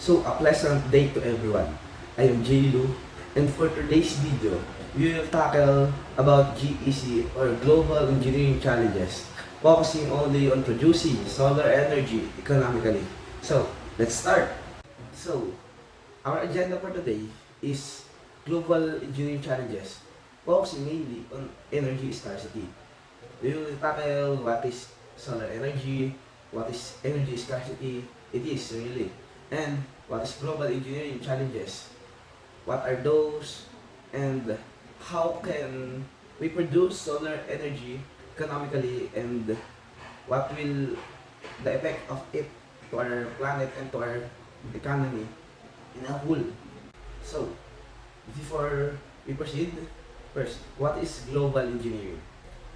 So, a pleasant day to everyone. I am Jaylou, and for today's video, we will tackle about GEC or Global Engineering Challenges, focusing only on producing solar energy economically. So, let's start. So, our agenda for today is Global Engineering Challenges, focusing mainly on energy scarcity. We will tackle what is solar energy, what is energy scarcity, it is really, and what is global engineering challenges, what are those, and how can we produce solar energy economically, and what will the effect of it to our planet and to our economy in a whole. So, before we proceed, first, what is global engineering?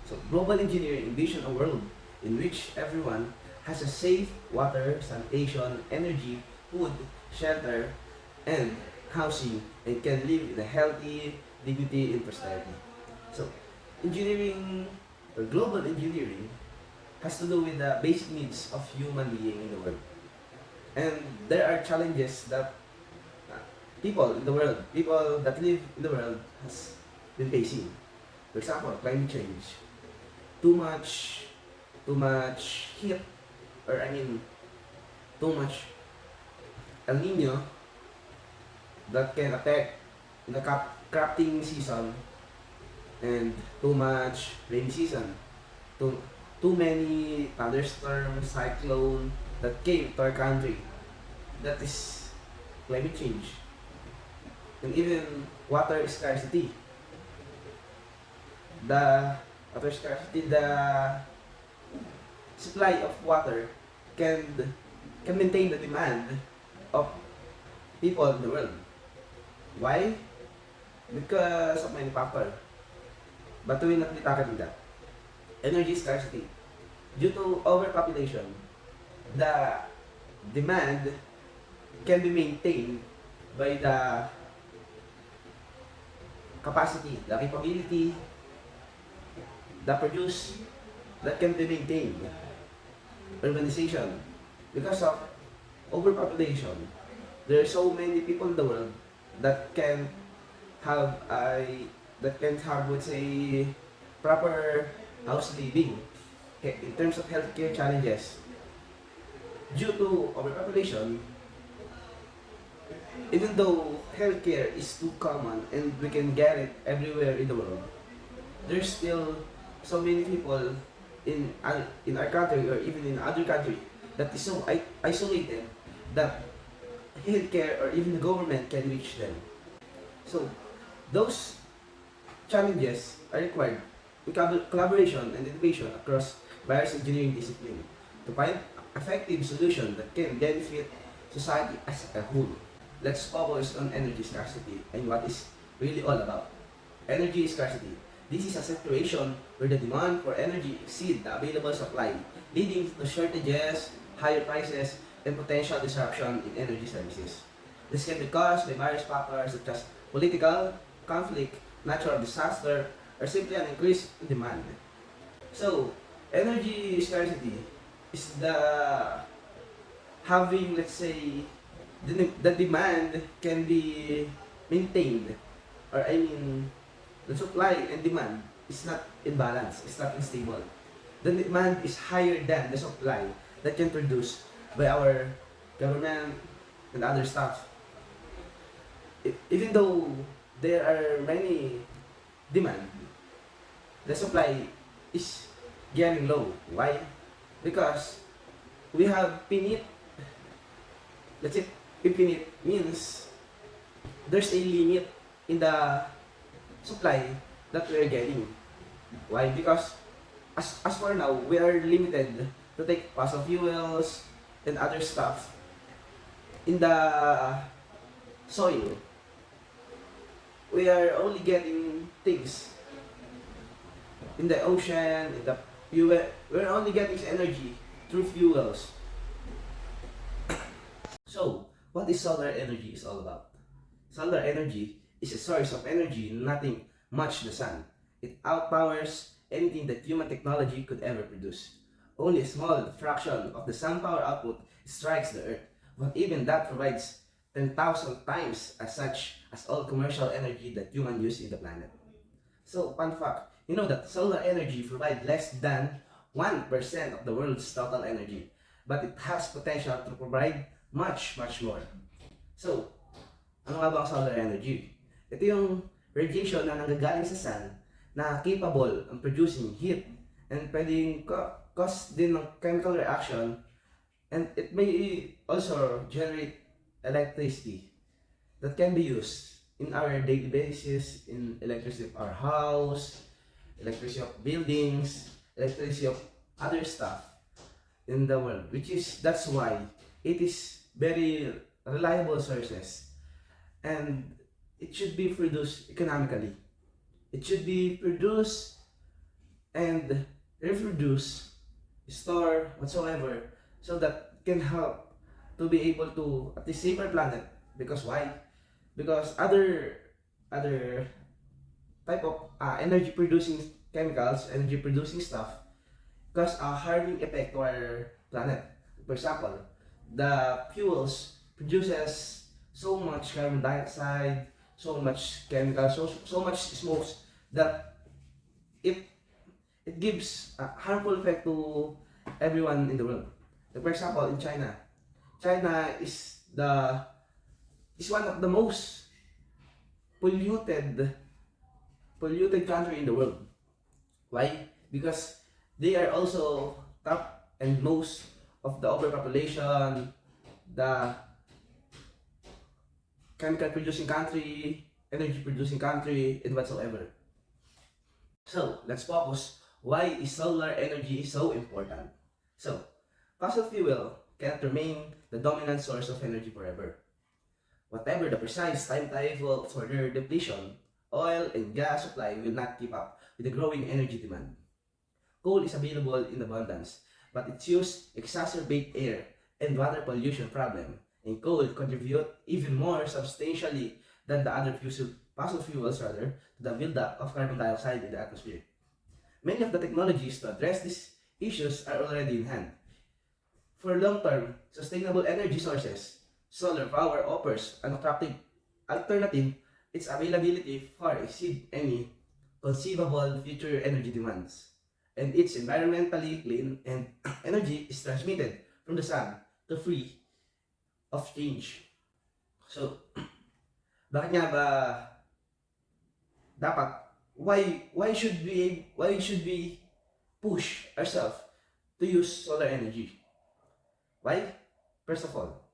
So, global engineering envision a world in which everyone has a safe water, sanitation, energy, food, shelter, and housing, and can live in a healthy dignity and prosperity. So, engineering or global engineering has to do with the basic needs of human being in the world. And there are challenges that people in the world, people that live in the world has been facing. For example, climate change, too much heat, or too much El Nino that can affect the crafting season, and too much rainy season, too many thunderstorm, cyclone that came to our country. That is climate change. And even water scarcity. The water scarcity, the supply of water can maintain the demand of people in the world. Why? Because of many factors. But we will not be tackling that. Energy scarcity. Due to overpopulation, the demand can be maintained by the capacity, the capability, the produce that can be maintained. Urbanization. Because of overpopulation, there are so many people in the world that can have would say proper house living. Okay, in terms of healthcare challenges, due to overpopulation, even though healthcare is too common and we can get it everywhere in the world, there's still so many people in our country or even in other country that is so isolated that healthcare or even the government can reach them. So, those challenges are required in collaboration and innovation across various engineering disciplines to find effective solutions that can benefit society as a whole. Let's focus on energy scarcity and what is really all about. Energy scarcity. This is a situation where the demand for energy exceeds the available supply, leading to shortages, higher prices, and potential disruption in energy services. This can be caused by various factors such as political conflict, natural disaster, or simply an increase in demand. So, energy scarcity is the having, let's say, the demand can be maintained, or the supply and demand is not in balance, it's not stable. The demand is higher than the supply that can produce by our government and other stuff. Even though there are many demand, the supply is getting low. Why? Because we have finite, let's say, infinite means there's a limit in the supply that we are getting. Why? Because as for now, we are limited to take fossil fuels and other stuff in the soil. We are only getting things in the ocean, in the fuel. We're only getting energy through fuels. So, what is solar energy is all about? Solar energy is a source of energy nothing much the sun. It outpowers anything that human technology could ever produce. Only a small fraction of the sun power output strikes the earth. But even that provides 10,000 times as such as all commercial energy that human use in the planet. So, fun fact, you know that solar energy provides less than 1% of the world's total energy, but it has potential to provide much, much more. So, ano nga ba ang solar energy? Ito yung radiation na nanggagaling sa sun na capable of producing heat and pwedeng cause din ng chemical reaction, and it may also generate electricity that can be used in our daily basis, in electricity of our house, electricity of buildings, electricity of other stuff in the world, that's why it is very reliable sources, and it should be produced economically. It should be produced and reproduced, store whatsoever, so that it can help to be able to at least save our planet. Because why? Because other type of energy producing chemicals, energy producing stuff, cause a harming effect to our planet. For example, the fuels produces so much carbon dioxide, so much chemicals, so much smokes that it gives a harmful effect to everyone in the world. Like for example, in China, China is one of the most polluted country in the world. Why? Because they are also top and most of the overpopulation, the chemical producing country, energy producing country, and whatsoever. So, let's focus why is solar energy so important. So, fossil fuel cannot remain the dominant source of energy forever. Whatever the precise timetable for their depletion, oil and gas supply will not keep up with the growing energy demand. Coal is available in abundance, but its use exacerbates air and water pollution problem, and coal contribute even more substantially than the other fossil fuels to the buildup of carbon dioxide in the atmosphere. Many of the technologies to address these issues are already in hand. For long-term sustainable energy sources, solar power offers an attractive alternative. Its availability far exceeds any conceivable future energy demands, and it's environmentally clean, and energy is transmitted from the sun to free of change. So, bakit nga ba dapat why should we push ourselves to use solar energy? Why? First of all,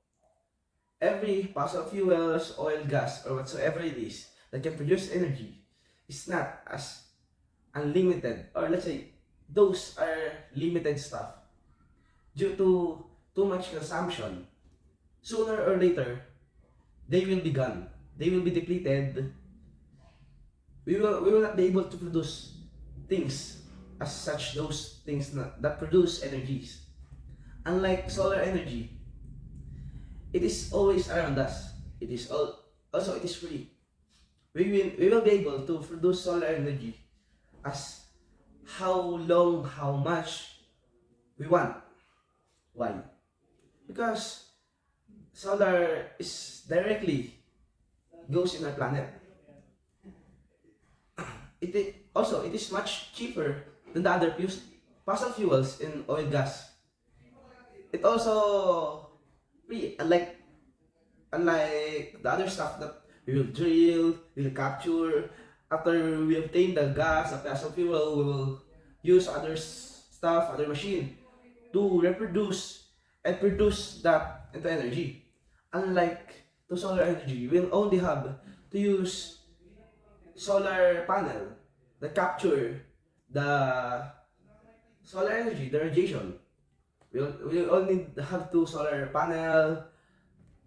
every fossil fuels, oil, gas, or whatsoever it is that can produce energy is not as unlimited, or let's say those are limited stuff. Due to too much consumption, sooner or later they will be gone. They will be depleted. We will not be able to produce things as such, those things that produce energies. Unlike solar energy, it is always around us. It is also it is free. We will be able to produce solar energy as how long, how much we want. Why? Because solar is directly goes in our planet. It is much cheaper than the other fossil fuels in oil, gas. It also free, unlike the other stuff that we will drill, we will capture. After we obtain the gas, the fossil fuel, we will use other stuff, other machine to reproduce and produce that into energy. Unlike to solar energy, we'll only have to use solar panel that capture the solar energy, the radiation. We'll only have two solar panel,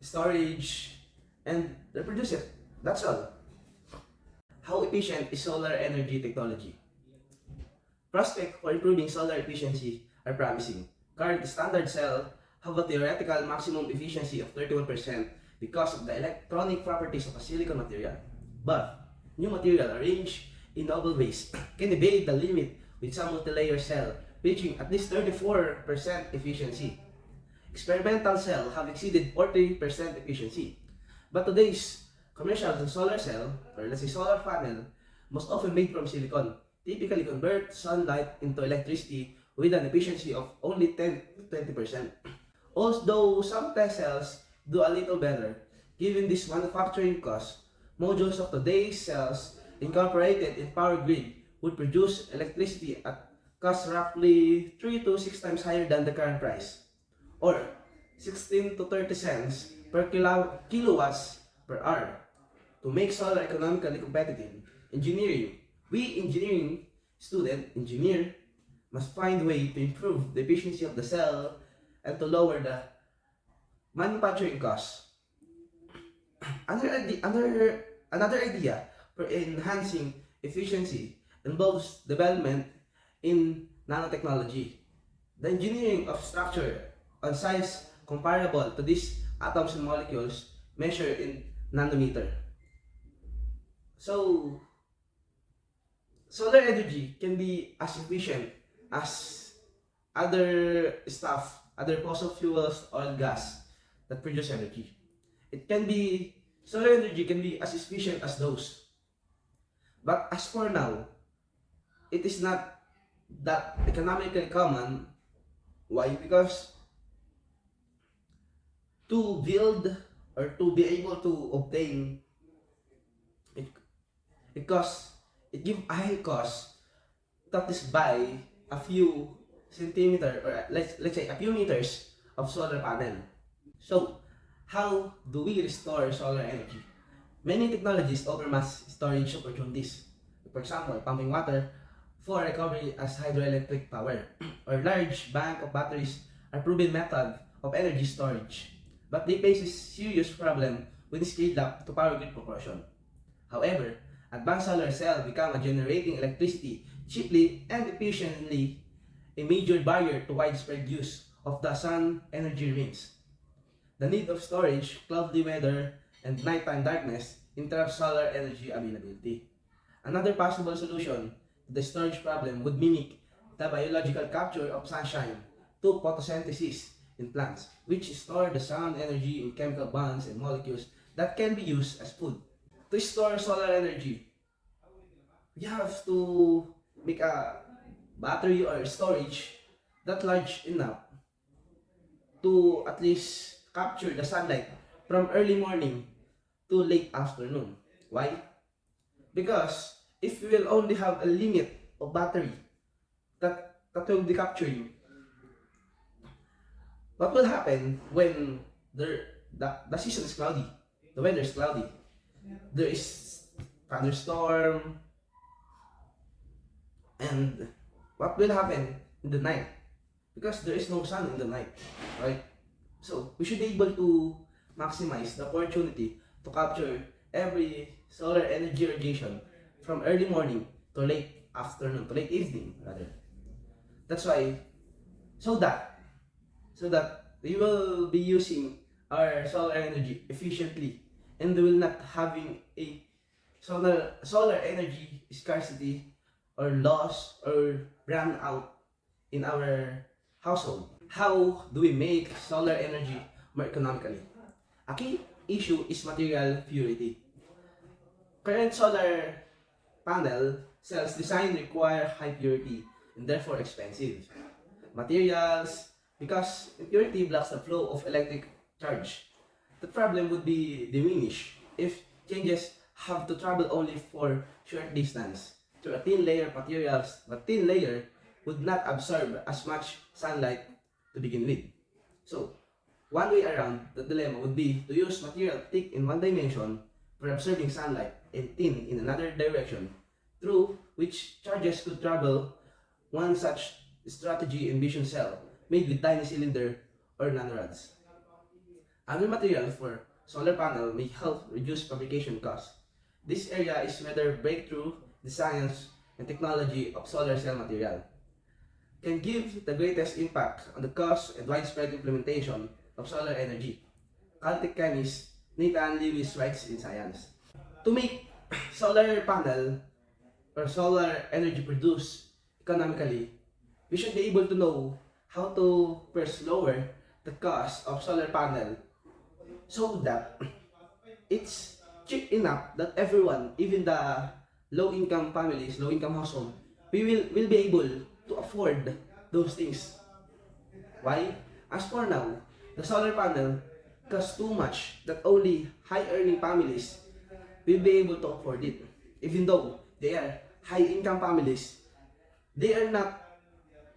storage, and reproduce it. That's all. How efficient is solar energy technology? Prospects for improving solar efficiency are promising. Current standard cells have a theoretical maximum efficiency of 31% because of the electronic properties of a silicon material. But new material arranged in novel ways can evade the limit with some multi-layer cell reaching at least 34% efficiency. experimental cells have exceeded 40% efficiency. But today's commercial solar cell, or let's say solar panel, most often made from silicon, typically convert sunlight into electricity with an efficiency of only 10 to 20%. Although some test cells do a little better, given this manufacturing cost, modules of today's cells incorporated in power grid would produce electricity at cost roughly 3 to 6 times higher than the current price, or 16 to 30 cents per kilowatts per hour. To make solar economically competitive, engineering engineer must find a way to improve the efficiency of the cell and to lower the manufacturing costs. Another idea for enhancing efficiency involves development in nanotechnology. The engineering of structure on size comparable to these atoms and molecules measured in nanometer. So, solar energy can be as efficient as other fossil fuels, oil, gas that produce energy. Solar energy can be as efficient as those. But as for now, it is not that economically common. Why? Because to build or to be able to obtain it, it costs, it gives a high cost that is by a few centimeter, or let's say a few meters of solar panel. So, how do we restore solar energy? Many technologies offer mass storage opportunities. For example, pumping water for recovery as hydroelectric power, or large bank of batteries are proven method of energy storage, but they face a serious problem when scaled up to power grid proportion. However, advanced solar cells become a generating electricity cheaply and efficiently, a major barrier to widespread use of the sun energy remains. The need of storage, cloudy weather, and nighttime darkness interrupt solar energy availability. Another possible solution to the storage problem would mimic the biological capture of sunshine to photosynthesis in plants, which store the sun energy in chemical bonds and molecules that can be used as food. To store solar energy, we have to make a battery or storage that large enough to at least capture the sunlight from early morning to late afternoon. Why? Because if we will only have a limit of battery that will be capturing, what will happen when the season is cloudy, the weather is cloudy, there is thunderstorm, and what will happen in the night? Because there is no sun in the night, right? So we should be able to maximize the opportunity to capture every solar energy radiation from early morning to late afternoon, to late evening rather. That's why, so that we will be using our solar energy efficiently, and we will not having a solar energy scarcity or loss or run out in our household. How do we make solar energy more economically? A key issue is material purity. Current solar panel cells designed require high purity and therefore expensive materials, because impurity blocks the flow of electric charge. The problem would be diminished if changes have to travel only for short distance through a thin layer of materials. The thin layer would not absorb as much sunlight to begin with. So, one way around the dilemma would be to use material thick in one dimension for absorbing sunlight and thin in another direction, through which charges could travel. One such strategy envisions cell made with tiny cylinder or nanorods. Other material for solar panel may help reduce fabrication costs. This area is whether breakthrough, the science, and technology of solar cell material can give the greatest impact on the cost and widespread implementation of solar energy. Caltech chemist Nathan Lewis writes in Science. To make solar panel or solar energy produced economically, we should be able to know how to first lower the cost of solar panel so that it's cheap enough that everyone, even the low-income families, low-income household, will be able to afford those things. Why? As for now, the solar panel costs too much that only high-earning families will be able to afford it. Even though they are high-income families, they are not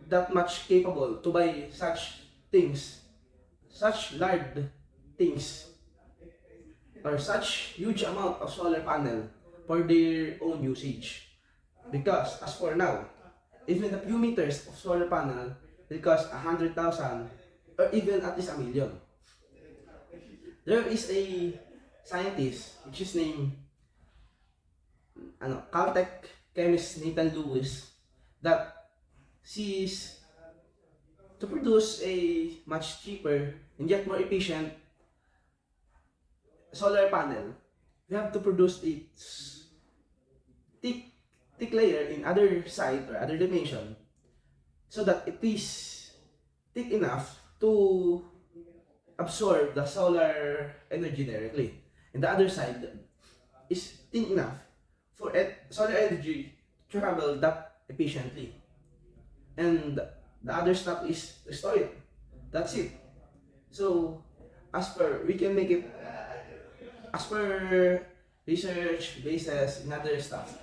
that much capable to buy such things, such large things, or such huge amount of solar panel for their own usage. Because as for now, even a few meters of solar panel will cost 100,000 or even at least a million. There is a scientist which is named Caltech chemist Nathan Lewis that sees to produce a much cheaper and yet more efficient solar panel. We have to produce a thick, thick layer in other side or other dimension so that it is thick enough to absorb the solar energy directly. And the other side is thin enough for solar energy to travel that efficiently. And the other stuff is to store it. That's it. So, we can make it as per research basis and other stuff.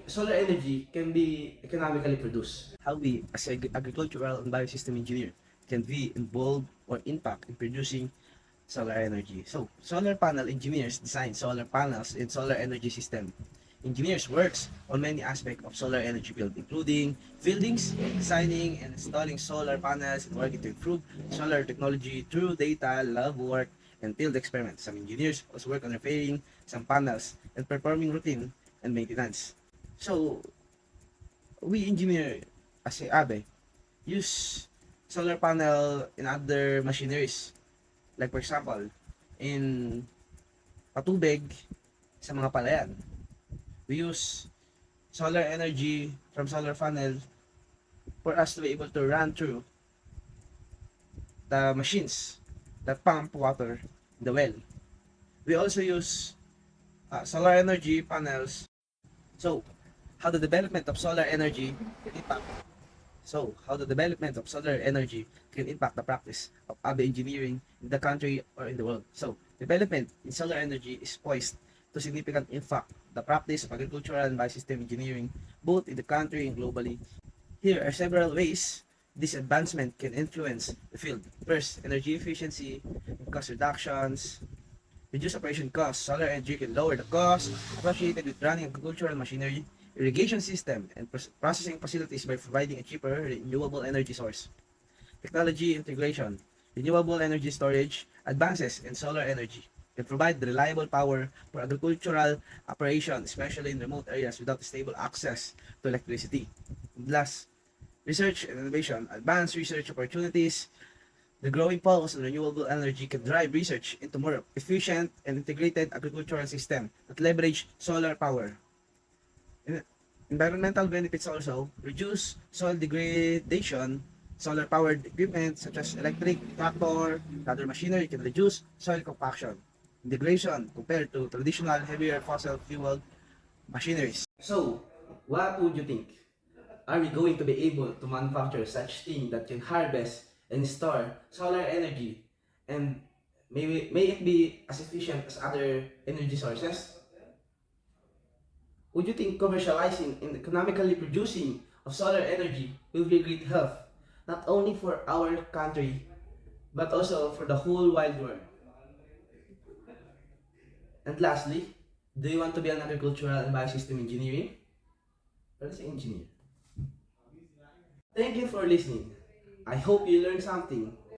Solar energy can be economically produced. How we, as an agricultural and biosystem engineer, can be involved or impact in producing solar energy. So, solar panel engineers design solar panels and solar energy system. Engineers works on many aspects of solar energy field, including buildings, designing and installing solar panels, and working to improve solar technology through data, lab work, and field experiments. Some engineers also work on repairing some panels and performing routine and maintenance. So, we engineer as a ABE use solar panel in other machineries. Like for example, in patubig sa mga palayan, we use solar energy from solar panel for us to be able to run through the machines that pump water in the well. We also use solar energy panels. So, how the development of solar energy can impact how the development of solar energy can impact the practice of ABE engineering in the country or in the world. So, development in solar energy is poised to significantly impact the practice of agricultural and biosystem engineering both in the country and globally. Here are several ways this advancement can influence the field. First, energy efficiency, cost reductions, reduce operation costs. Solar energy can lower the cost associated with running agricultural machinery, irrigation system, and processing facilities by providing a cheaper renewable energy source. Technology integration, renewable energy storage, advances in solar energy can provide reliable power for agricultural operation, especially in remote areas without stable access to electricity. And last, research and innovation, advanced research opportunities. The growing focus on renewable energy can drive research into more efficient and integrated agricultural system that leverage solar power. Environmental benefits also, reduce soil degradation. Solar powered equipment such as electric, tractor, and other machinery can reduce soil compaction. Integration compared to traditional heavier fossil fueled machineries. So, what would you think? Are we going to be able to manufacture such thing that can harvest and store solar energy, and may it be as efficient as other energy sources? Would you think commercializing and economically producing of solar energy will be a great help, not only for our country, but also for the whole wide world? And lastly, do you want to be an agricultural and biosystem engineering? Or say engineer? Thank you for listening. I hope you learned something